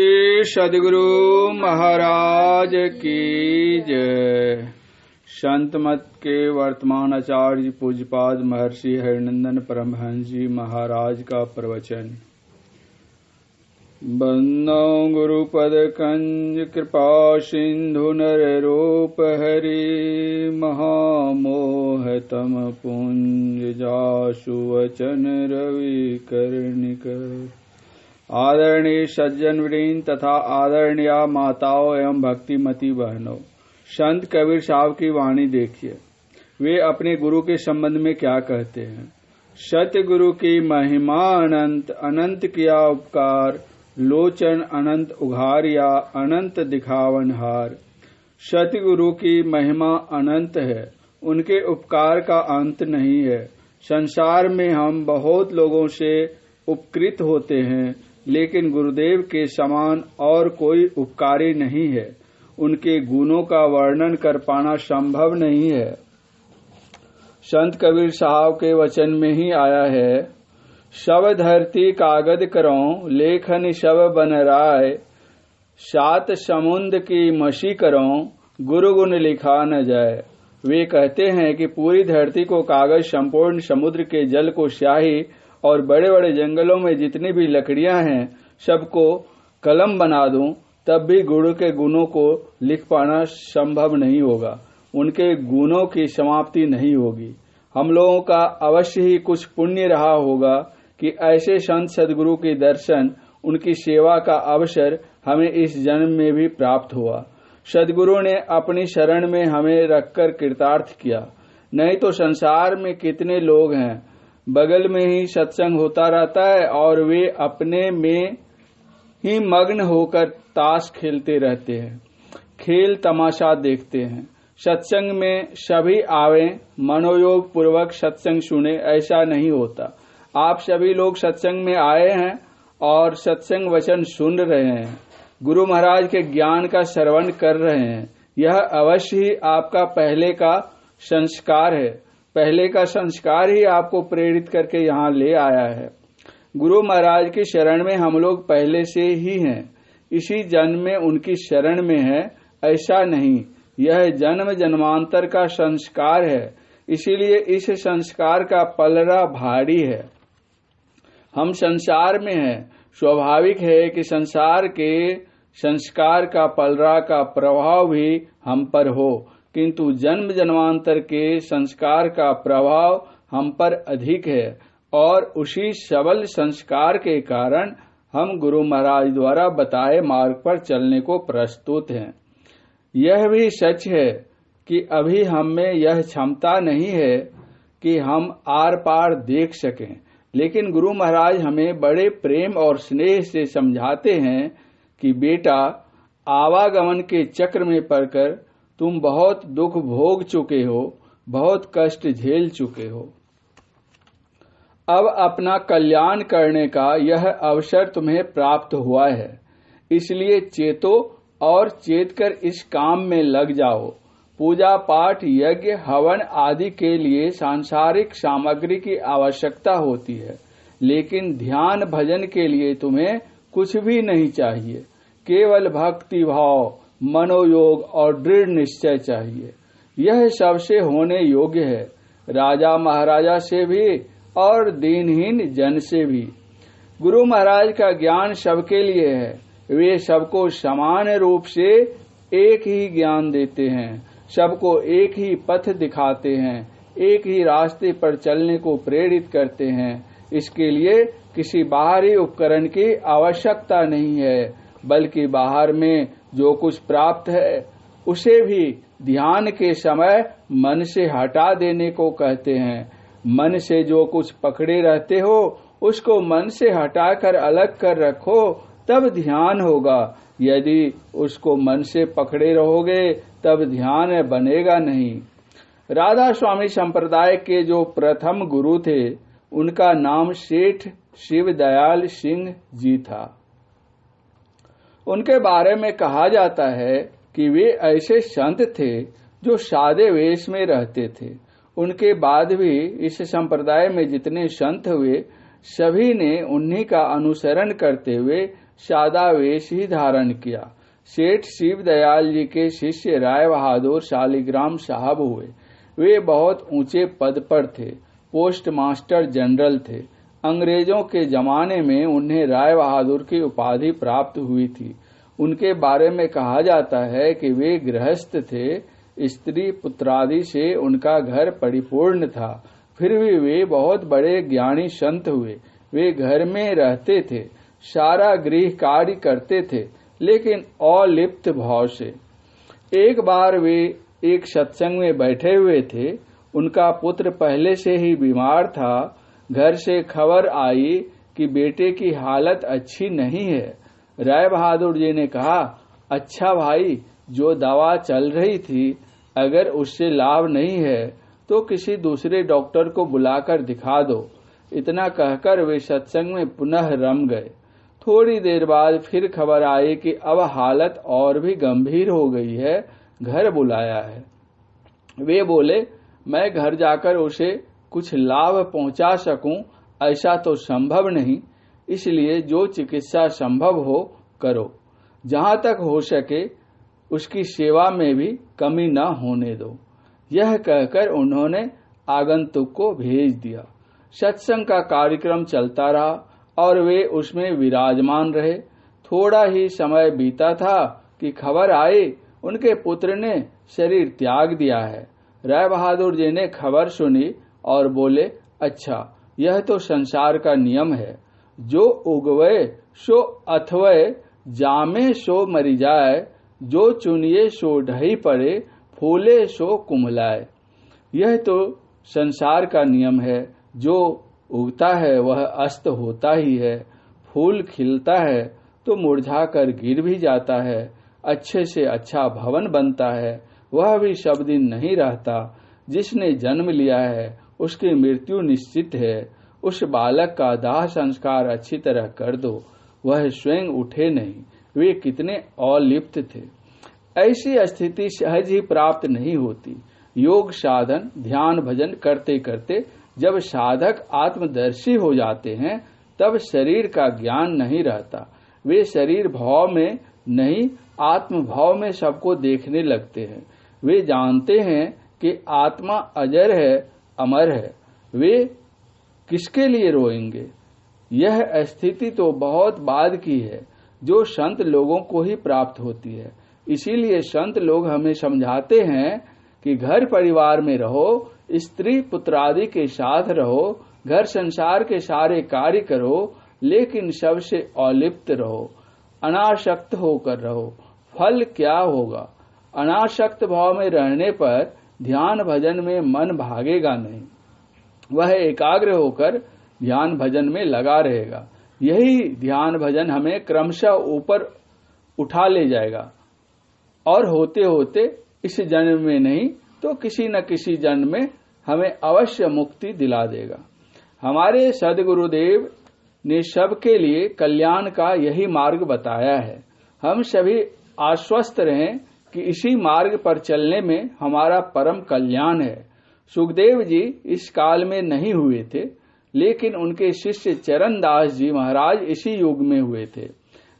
सदगुरु महाराज की जय। संत मत के वर्तमान आचार्य पूज्यपाद महर्षि हरिनंदन परमहंस जी महाराज का प्रवचन। बंदो गुरुपद कंज कृपा सिंधु नर रूप हरि महामोह तम पुंज जासु वचन रवि कर्णिकर। आदरणीय सज्जन वृंद तथा आदरणीय माताओं एवं भक्तिमती बहनों, संत कबीर साहब की वाणी देखिए। वे अपने गुरु के संबंध में क्या कहते हैं। सतगुरु की महिमा अनंत, अनंत किया उपकार, लोचन अनंत उघारिया, अनंत दिखावन हार। सतगुरु की महिमा अनंत है, उनके उपकार का अंत नहीं है। संसार में हम बहुत लोगों से उपकृत होते हैं, लेकिन गुरुदेव के समान और कोई उपकारी नहीं है। उनके गुणों का वर्णन कर पाना संभव नहीं है। संत कबीर साहब के वचन में ही आया है, शव धरती कागद करो, लेखन शव बन राय, सात समुद्र की मशी करो, गुरु गुण लिखा न जाए। वे कहते हैं कि पूरी धरती को कागज, संपूर्ण समुद्र के जल को स्याही और बड़े बड़े जंगलों में जितनी भी लकड़ियां हैं सबको कलम बना दूं, तब भी गुरु के गुणों को लिख पाना संभव नहीं होगा। उनके गुणों की समाप्ति नहीं होगी। हम लोगों का अवश्य ही कुछ पुण्य रहा होगा कि ऐसे संत सदगुरु के दर्शन, उनकी सेवा का अवसर हमें इस जन्म में भी प्राप्त हुआ। सदगुरु ने अपनी शरण में हमें रखकर कृतार्थ किया। नहीं तो संसार में कितने लोग हैं, बगल में ही सत्संग होता रहता है और वे अपने में ही मग्न होकर ताश खेलते रहते हैं, खेल तमाशा देखते हैं। सत्संग में सभी आवे, मनोयोग पूर्वक सत्संग सुने, ऐसा नहीं होता। आप सभी लोग सत्संग में आए हैं और सत्संग वचन सुन रहे हैं, गुरु महाराज के ज्ञान का श्रवण कर रहे हैं। यह अवश्य ही आपका पहले का संस्कार है। पहले का संस्कार ही आपको प्रेरित करके यहाँ ले आया है। गुरु महाराज की शरण में हम लोग पहले से ही हैं, इसी जन्म में उनकी शरण में है, ऐसा नहीं। यह जन्म जन्मांतर का संस्कार है, इसीलिए इस संस्कार का पलड़ा भारी है। हम संसार में हैं, स्वाभाविक है कि संसार के संस्कार का पलड़ा का प्रभाव भी हम पर हो, किंतु जन्म जन्मांतर के संस्कार का प्रभाव हम पर अधिक है और उसी सबल संस्कार के कारण हम गुरु महाराज द्वारा बताए मार्ग पर चलने को प्रस्तुत हैं। यह भी सच है कि अभी हम में यह क्षमता नहीं है कि हम आर पार देख सकें, लेकिन गुरु महाराज हमें बड़े प्रेम और स्नेह से समझाते हैं कि बेटा, आवागमन के चक्र में पड़कर तुम बहुत दुख भोग चुके हो, बहुत कष्ट झेल चुके हो। अब अपना कल्याण करने का यह अवसर तुम्हें प्राप्त हुआ है, इसलिए चेतो और चेत कर इस काम में लग जाओ। पूजा पाठ, यज्ञ, हवन आदि के लिए सांसारिक सामग्री की आवश्यकता होती है, लेकिन ध्यान भजन के लिए तुम्हें कुछ भी नहीं चाहिए। केवल भक्ति भाव, मनोयोग और दृढ़ निश्चय चाहिए। यह सबसे होने योग्य है, राजा महाराजा से भी और दीनहीन जन से भी। गुरु महाराज का ज्ञान सबके लिए है। वे सबको समान रूप से एक ही ज्ञान देते हैं, सबको एक ही पथ दिखाते हैं, एक ही रास्ते पर चलने को प्रेरित करते हैं। इसके लिए किसी बाहरी उपकरण की आवश्यकता नहीं है, बल्कि बाहर में जो कुछ प्राप्त है उसे भी ध्यान के समय मन से हटा देने को कहते हैं। मन से जो कुछ पकड़े रहते हो उसको मन से हटाकर अलग कर रखो, तब ध्यान होगा। यदि उसको मन से पकड़े रहोगे तब ध्यान बनेगा नहीं। राधा स्वामी संप्रदाय के जो प्रथम गुरु थे, उनका नाम सेठ शिव दयाल सिंह जी था। उनके बारे में कहा जाता है कि वे ऐसे संत थे जो सादे वेश में रहते थे। उनके बाद भी इस संप्रदाय में जितने संत हुए, सभी ने उन्हीं का अनुसरण करते हुए सादा वेश ही धारण किया। सेठ शिव दयाल जी के शिष्य राय बहादुर शालिग्राम साहब हुए। वे बहुत ऊंचे पद पर थे, पोस्ट मास्टर जनरल थे। अंग्रेजों के जमाने में उन्हें राय बहादुर की उपाधि प्राप्त हुई थी। उनके बारे में कहा जाता है कि वे गृहस्थ थे, स्त्री पुत्रादि से उनका घर परिपूर्ण था, फिर भी वे बहुत बड़े ज्ञानी संत हुए। वे घर में रहते थे, सारा गृह कार्य करते थे, लेकिन अलिप्त भाव से। एक बार वे एक सत्संग में बैठे हुए थे। उनका पुत्र पहले से ही बीमार था। घर से खबर आई कि बेटे की हालत अच्छी नहीं है। राय बहादुर जी ने कहा, अच्छा भाई, जो दवा चल रही थी अगर उससे लाभ नहीं है तो किसी दूसरे डॉक्टर को बुलाकर दिखा दो। इतना कहकर वे सत्संग में पुनः रम गए। थोड़ी देर बाद फिर खबर आई कि अब हालत और भी गंभीर हो गई है, घर बुलाया है। वे बोले, मैं घर जाकर उसे कुछ लाभ पहुंचा सकूं ऐसा तो संभव नहीं, इसलिए जो चिकित्सा संभव हो करो, जहां तक हो सके उसकी सेवा में भी कमी न होने दो। यह कहकर उन्होंने आगंतुक को भेज दिया। सत्संग का कार्यक्रम चलता रहा और वे उसमें विराजमान रहे। थोड़ा ही समय बीता था कि खबर आई उनके पुत्र ने शरीर त्याग दिया है। राय बहादुर जी ने खबर सुनी और बोले, अच्छा, यह तो संसार का नियम है, जो उगवे सो अथवे, जामे सो मरी जाए, जो चुनिए सो ढही पड़े, फूले सो कुम्हलाए। यह तो संसार का नियम है, जो उगता है वह अस्त होता ही है, फूल खिलता है तो मुरझा कर गिर भी जाता है, अच्छे से अच्छा भवन बनता है वह भी सब दिन नहीं रहता। जिसने जन्म लिया है उसकी मृत्यु निश्चित है। उस बालक का दाह संस्कार अच्छी तरह कर दो, वह स्वयं उठे नहीं। वे कितने अलिप्त थे। ऐसी स्थिति सहज ही प्राप्त नहीं होती। योग साधन ध्यान भजन करते करते जब साधक आत्मदर्शी हो जाते हैं तब शरीर का ज्ञान नहीं रहता। वे शरीर भाव में नहीं, आत्म भाव में सबको देखने लगते हैं। वे जानते हैं कि आत्मा अजर है, अमर है। वे किसके लिए रोएंगे? यह स्थिति तो बहुत बाद की है, जो संत लोगों को ही प्राप्त होती है। इसीलिए संत लोग हमें समझाते हैं कि घर परिवार में रहो, स्त्री पुत्र आदि के साथ रहो, घर संसार के सारे कार्य करो, लेकिन सबसे अलिप्त रहो, अनासक्त होकर रहो। फल क्या होगा? अनासक्त भाव में रहने पर ध्यान भजन में मन भागेगा नहीं, वह एकाग्र होकर ध्यान भजन में लगा रहेगा। यही ध्यान भजन हमें क्रमशः ऊपर उठा ले जाएगा और होते होते इस जन्म में नहीं तो किसी न किसी जन्म में हमें अवश्य मुक्ति दिला देगा। हमारे सद्गुरुदेव ने सबके लिए कल्याण का यही मार्ग बताया है। हम सभी आश्वस्त रहें कि इसी मार्ग पर चलने में हमारा परम कल्याण है। सुखदेव जी इस काल में नहीं हुए थे, लेकिन उनके शिष्य चरणदास जी महाराज इसी युग में हुए थे।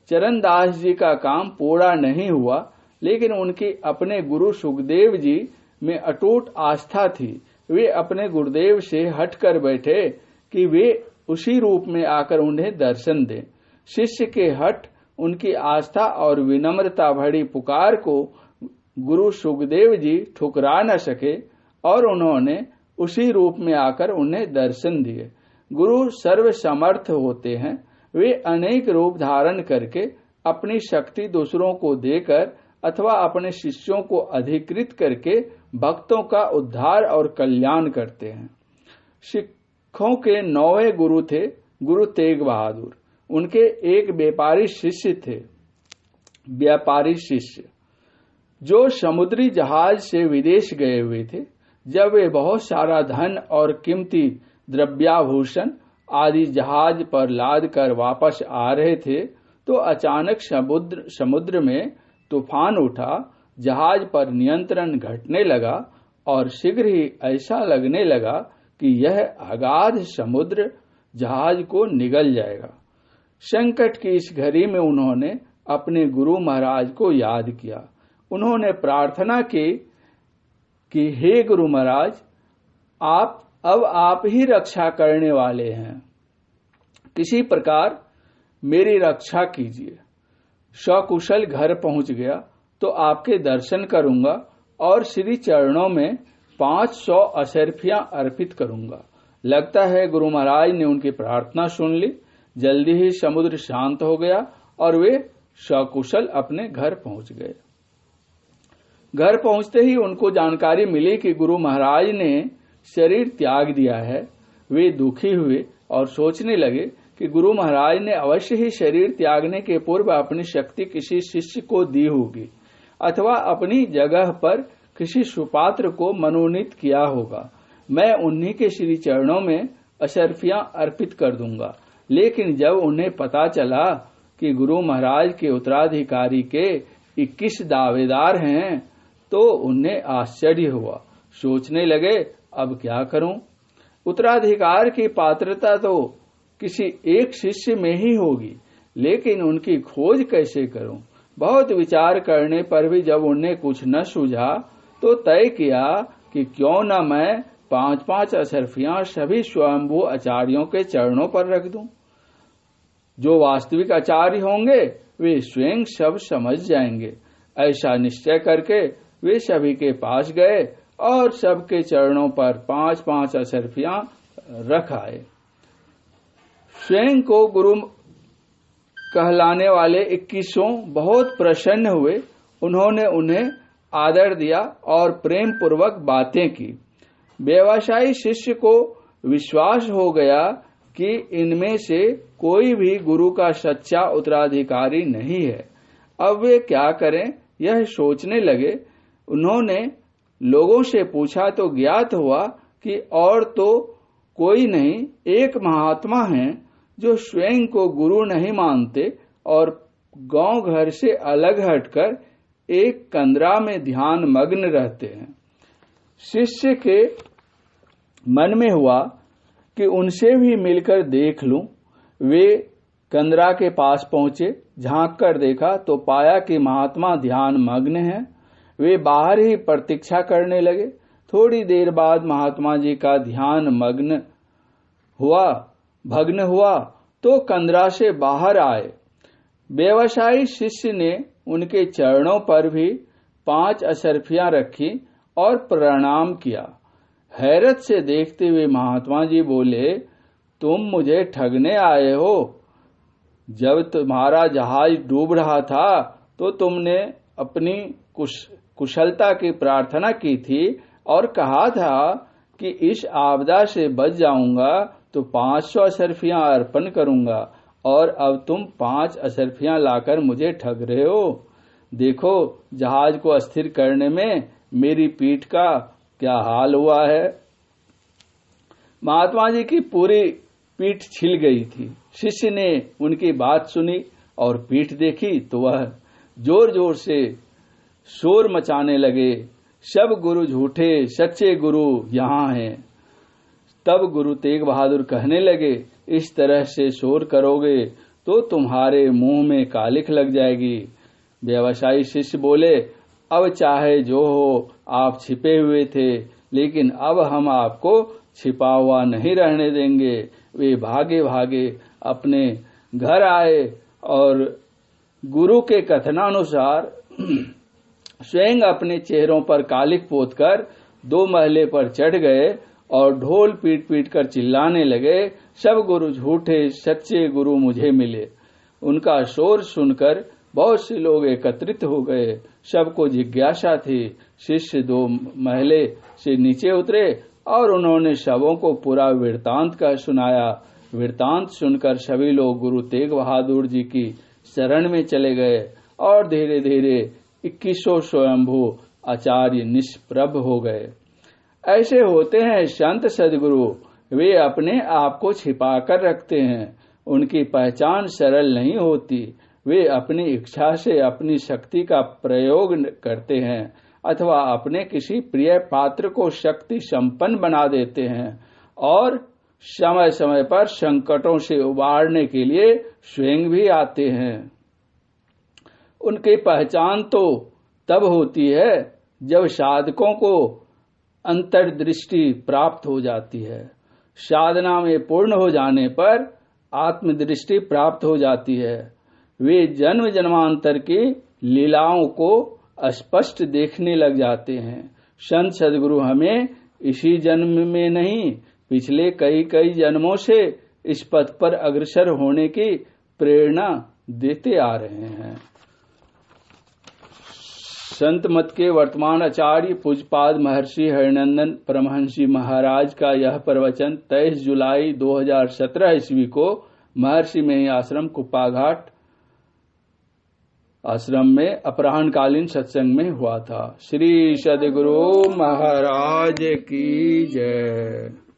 चरणदास जी का काम पूरा नहीं हुआ, लेकिन उनकी अपने गुरु सुखदेव जी में अटूट आस्था थी। वे अपने गुरुदेव से हट कर बैठे कि वे उसी रूप में आकर उन्हें दर्शन दें। शिष्य के हट, उनकी आस्था और विनम्रता भरी पुकार को गुरु सुखदेव जी ठुकरा न सके और उन्होंने उसी रूप में आकर उन्हें दर्शन दिए। गुरु सर्व समर्थ होते हैं। वे अनेक रूप धारण करके अपनी शक्ति दूसरों को देकर अथवा अपने शिष्यों को अधिकृत करके भक्तों का उद्धार और कल्याण करते हैं। सिखों के 9वें गुरु थे गुरु तेग बहादुर। उनके एक व्यापारी शिष्य थे, व्यापारी शिष्य जो समुद्री जहाज से विदेश गए हुए थे। जब वे बहुत सारा धन और कीमती द्रव्याभूषण आदि जहाज पर लाद कर वापस आ रहे थे तो अचानक समुद्र में तूफान उठा। जहाज पर नियंत्रण घटने लगा और शीघ्र ही ऐसा लगने लगा कि यह अगाध समुद्र जहाज को निगल जाएगा। संकट की इस घड़ी में उन्होंने अपने गुरु महाराज को याद किया। उन्होंने प्रार्थना की कि हे गुरु महाराज, आप ही रक्षा करने वाले हैं, किसी प्रकार मेरी रक्षा कीजिए। सकुशल घर पहुंच गया तो आपके दर्शन करूंगा और श्री चरणों में 500 अशर्फियां अर्पित करूंगा। लगता है गुरु महाराज ने उनकी प्रार्थना सुन ली। जल्दी ही समुद्र शांत हो गया और वे सकुशल अपने घर पहुंच गए। घर पहुंचते ही उनको जानकारी मिली कि गुरु महाराज ने शरीर त्याग दिया है। वे दुखी हुए और सोचने लगे कि गुरु महाराज ने अवश्य ही शरीर त्यागने के पूर्व अपनी शक्ति किसी शिष्य को दी होगी अथवा अपनी जगह पर किसी सुपात्र को मनोनीत किया होगा। मैं उन्हीं के श्री चरणों में अशर्फियां अर्पित कर दूंगा। लेकिन जब उन्हें पता चला कि गुरु महाराज के उत्तराधिकारी के 21 दावेदार हैं तो उन्हें आश्चर्य हुआ। सोचने लगे, अब क्या करूं? उत्तराधिकार की पात्रता तो किसी एक शिष्य में ही होगी, लेकिन उनकी खोज कैसे करूं? बहुत विचार करने पर भी जब उन्हें कुछ न सूझा तो तय किया कि क्यों न मैं 5-5 अशर्फियां सभी स्वयंभू आचार्यों के चरणों पर रख दूं। जो वास्तविक आचार्य होंगे वे स्वयं सब समझ जाएंगे। ऐसा निश्चय करके वे सभी के पास गए और सबके चरणों पर 5-5 अशर्फियां रख आए। स्वयं को गुरु कहलाने वाले 21 बहुत प्रसन्न हुए। उन्होंने उन्हें आदर दिया और प्रेम पूर्वक बातें की। व्यवसायी शिष्य को विश्वास हो गया कि इनमें से कोई भी गुरु का सच्चा उत्तराधिकारी नहीं है। अब वे क्या करें यह सोचने लगे। उन्होंने लोगों से पूछा तो ज्ञात हुआ कि और तो कोई नहीं, एक महात्मा हैं जो स्वयं को गुरु नहीं मानते और गांव घर से अलग हटकर एक कंदरा में ध्यान मग्न रहते हैं। शिष्य के मन में हुआ कि उनसे भी मिलकर देख लूं। वे कंदरा के पास पहुंचे। झांक कर देखा तो पाया कि महात्मा ध्यान मग्न हैं। वे बाहर ही प्रतीक्षा करने लगे। थोड़ी देर बाद महात्मा जी का ध्यान भग्न हुआ तो कंदरा से बाहर आए। व्यवसायी शिष्य ने उनके चरणों पर भी 5 अशर्फियां रखी और प्रणाम किया। हैरत से देखते हुए महात्मा जी बोले, तुम मुझे ठगने आए हो। जब तुम्हारा जहाज डूब रहा था तो तुमने अपनी कुशलता की प्रार्थना की थी और कहा था कि इस आपदा से बच जाऊंगा तो 500 अशर्फियां अर्पण करूंगा, और अब तुम 5 अशर्फियां लाकर मुझे ठग रहे हो। देखो जहाज को अस्थिर करने में मेरी पीठ का क्या हाल हुआ है। महात्मा जी की पूरी पीठ छिल गई थी। शिष्य ने उनकी बात सुनी और पीठ देखी तो वह जोर जोर से शोर मचाने लगे, सब गुरु झूठे, सच्चे गुरु यहाँ हैं। तब गुरु तेग बहादुर कहने लगे, इस तरह से शोर करोगे तो तुम्हारे मुंह में कालिख लग जाएगी। व्यवसायी शिष्य बोले, अब चाहे जो हो, आप छिपे हुए थे, लेकिन अब हम आपको छिपा हुआ नहीं रहने देंगे। वे भागे भागे अपने घर आए और गुरु के कथनानुसार स्वयं अपने चेहरों पर कालिख पोतकर 2 महले पर चढ़ गए और ढोल पीट पीट कर चिल्लाने लगे, सब गुरु झूठे, सच्चे गुरु मुझे मिले। उनका शोर सुनकर बहुत से लोग एकत्रित हो गए। सबको जिज्ञासा थी। शिष्य 2 महले से नीचे उतरे और उन्होंने सबों को पूरा वृत्तांत का सुनाया। वृत्तांत सुनकर सभी लोग गुरु तेग बहादुर जी की शरण में चले गए और धीरे धीरे 2100 स्वयंभू आचार्य निष्प्रभ हो गए। ऐसे होते हैं संत सदगुरु। वे अपने आप को छिपा कर रखते हैं। उनकी पहचान सरल नहीं होती। वे अपनी इच्छा से अपनी शक्ति का प्रयोग करते हैं अथवा अपने किसी प्रिय पात्र को शक्ति संपन्न बना देते हैं और समय समय पर संकटों से उबारने के लिए स्वयं भी आते हैं। उनकी पहचान तो तब होती है जब साधकों को अंतर्दृष्टि प्राप्त हो जाती है। साधना में पूर्ण हो जाने पर आत्मदृष्टि प्राप्त हो जाती है। वे जन्म जन्मांतर की लीलाओं को स्पष्ट देखने लग जाते हैं। संत सद्गुरु हमें इसी जन्म में नहीं, पिछले कई कई जन्मों से इस पथ पर अग्रसर होने की प्रेरणा देते आ रहे हैं। संत मत के वर्तमान आचार्य पूज्यपाद महर्षि हरिनंदन परमहंस जी महाराज का यह प्रवचन 23 जुलाई 2017 ईस्वी को महर्षि मेही आश्रम कुप्पाघाट आश्रम में अपराह्नकालीन सत्संग में हुआ था। श्री सद्गुरु महाराज की जय।